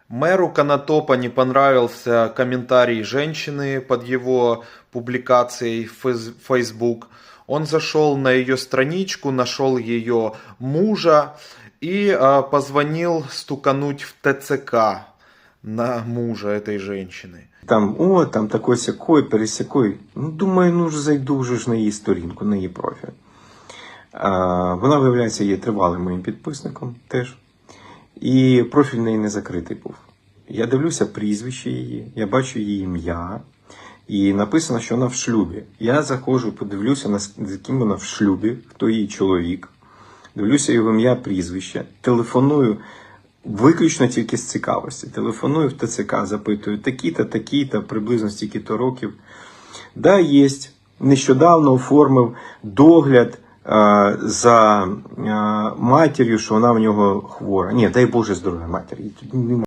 Мэру Конотопа не понравился комментарий женщины под его публикацией в Facebook. Он зашел на ее страничку, нашел ее мужа и позвонил стукануть в ТЦК на мужа этой женщины. Там такой-сякой, пересякой. Думаю, зайду вже ж на її сторінку, на її профіль. Вона, виявляється, є тривалим моїм підписником теж. І профіль в неї не закритий був. Я дивлюся прізвище її, я бачу її ім'я. І написано, що вона в шлюбі. Я заходжу, подивлюся, з ким вона в шлюбі, хто її чоловік. Дивлюся його ім'я, прізвище. Телефоную виключно тільки з цікавості. Телефоную в ТЦК, запитую, такі-то, приблизно стільки-то років. Да, є. Нещодавно оформив догляд за матір'ю, що вона в нього хвора. Ні, дай Боже здоров'я матері.